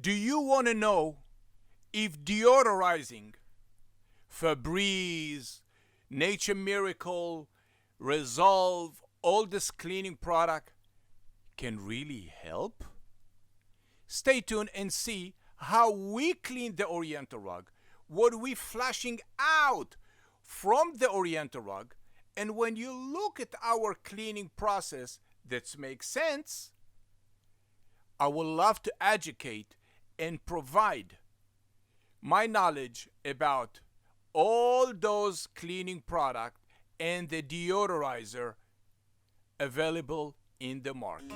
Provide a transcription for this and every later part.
Do you want to know if deodorizing Febreze, Nature Miracle, Resolve, all this cleaning product can really help? Stay tuned and see how we clean the Oriental Rug, what we flushing out from the Oriental Rug, and when you look at our cleaning process that makes sense, I would love to educate and provide my knowledge about all those cleaning products and the deodorizer available in the market.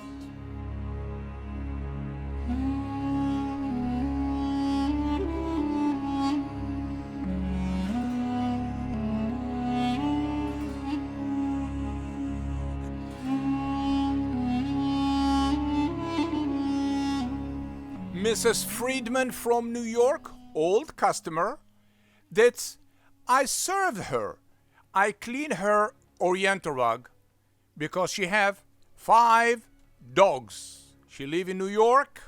Mrs. Friedman from New York, old customer, that's I served her. I clean her Oriental Rug because she have 5 dogs. She live in New York.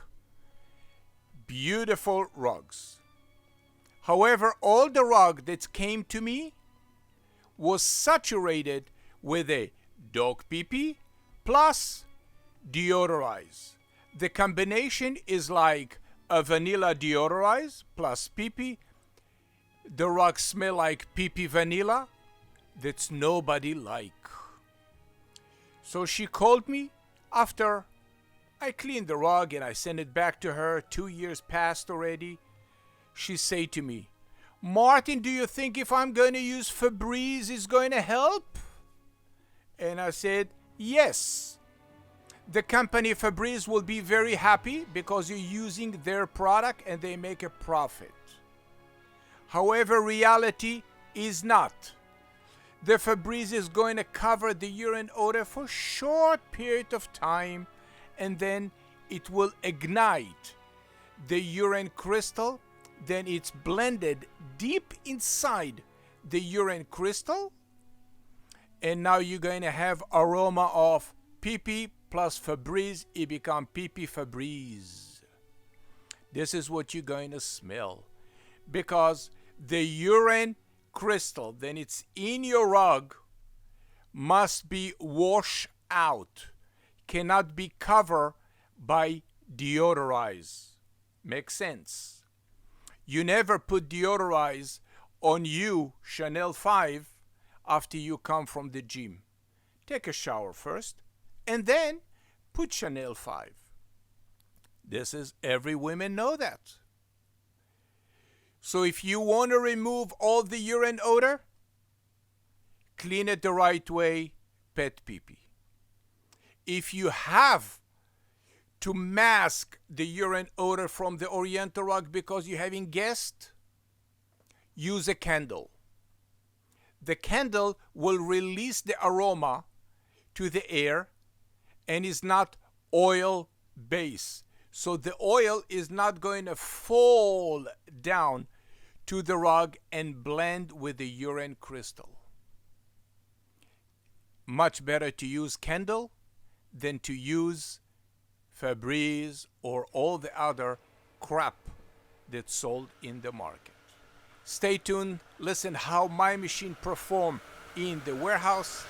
Beautiful rugs. However, all the rug that came to me was saturated with a dog pee-pee plus deodorize. The combination is like a vanilla deodorize plus pee-pee. The rug smell like pee-pee vanilla. That's nobody like. So she called me after I cleaned the rug and I sent it back to her. 2 years passed already. She said to me, Martin, do you think if I'm going to use Febreze is going to help? And I said, yes. The company Febreze will be very happy because you're using their product and they make a profit. However, reality is not. The Febreze is going to cover the urine odor for a short period of time and then it will ignite the urine crystal. Then it's blended deep inside the urine crystal. And now you're going to have aroma of pee-pee plus Febreze. It becomes pee-pee Febreze. This is what you're going to smell. Because the urine crystal, then it's in your rug, must be washed out. Cannot be covered by deodorize. Makes sense. You never put deodorize on you, Chanel 5, after you come from the gym. Take a shower first, and then put Chanel 5. This is, every woman know that. So if you want to remove all the urine odor, clean it the right way, PetPeePee. If you have to mask the urine odor from the Oriental Rug because you're having guests, use a candle. The candle will release the aroma to the air and is not oil based. So the oil is not going to fall down to the rug and blend with the urine crystal. Much better to use candle than to use Febreze or all the other crap that's sold in the market. Stay tuned. Listen how my machine perform in the warehouse.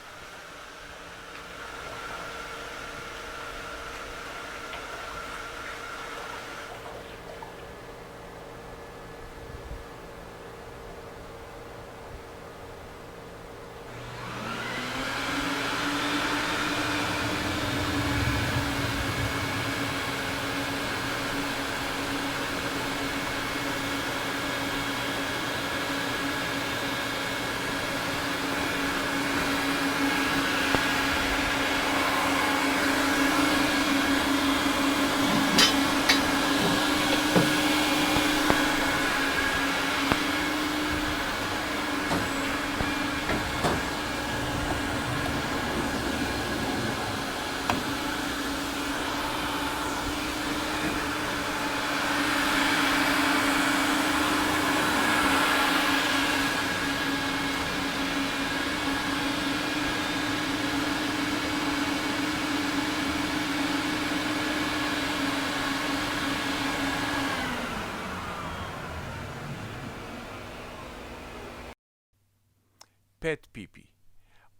XpetPeePee.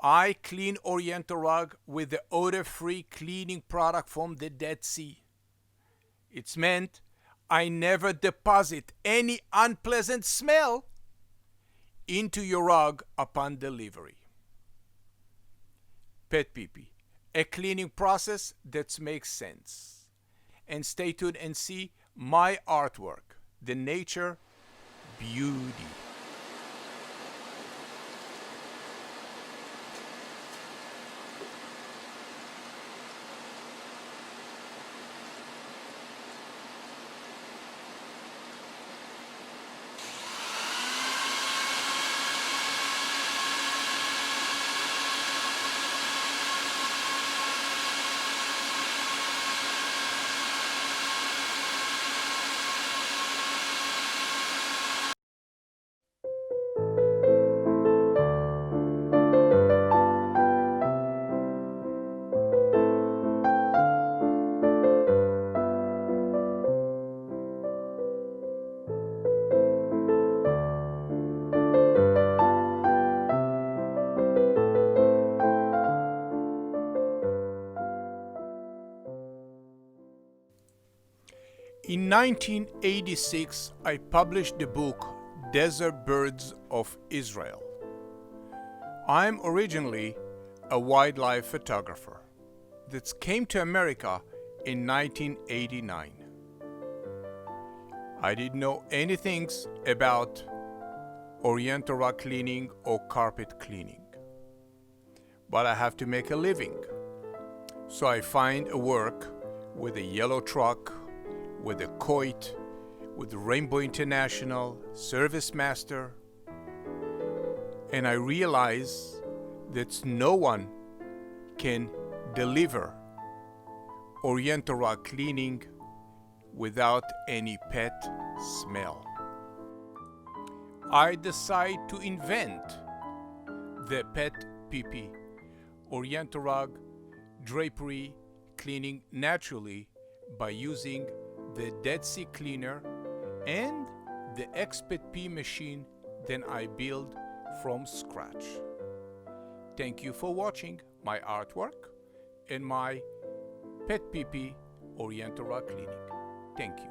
I clean Oriental Rug with the odor-free cleaning product from the Dead Sea. It's meant I never deposit any unpleasant smell into your rug upon delivery. PetPeePee, a cleaning process that makes sense. And stay tuned and see my artwork, the nature beauty. In 1986, I published the book Desert Birds of Israel. I'm originally a wildlife photographer that came to America in 1989. I didn't know anything about Oriental rug cleaning or carpet cleaning, but I have to make a living. So I find a work with a yellow truck, with a Coit, with Rainbow International, Service Master, and I realize that no one can deliver Oriental rug cleaning without any pet smell. I decide to invent the PetPeePee Oriental rug drapery cleaning naturally by using the Dead Sea cleaner and the XpetPee machine that I build from scratch. Thank you for watching my artwork and my PetPeePee Oriental rug cleaning. Thank you.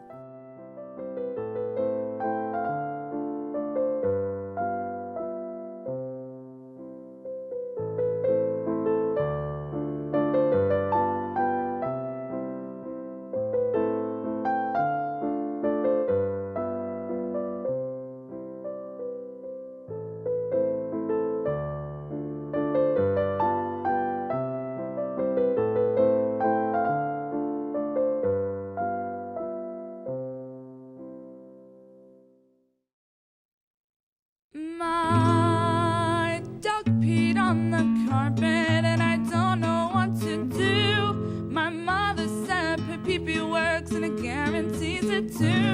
My dog peed on the carpet and I don't know what to do. My mother said PetPeePee works and it guarantees it too.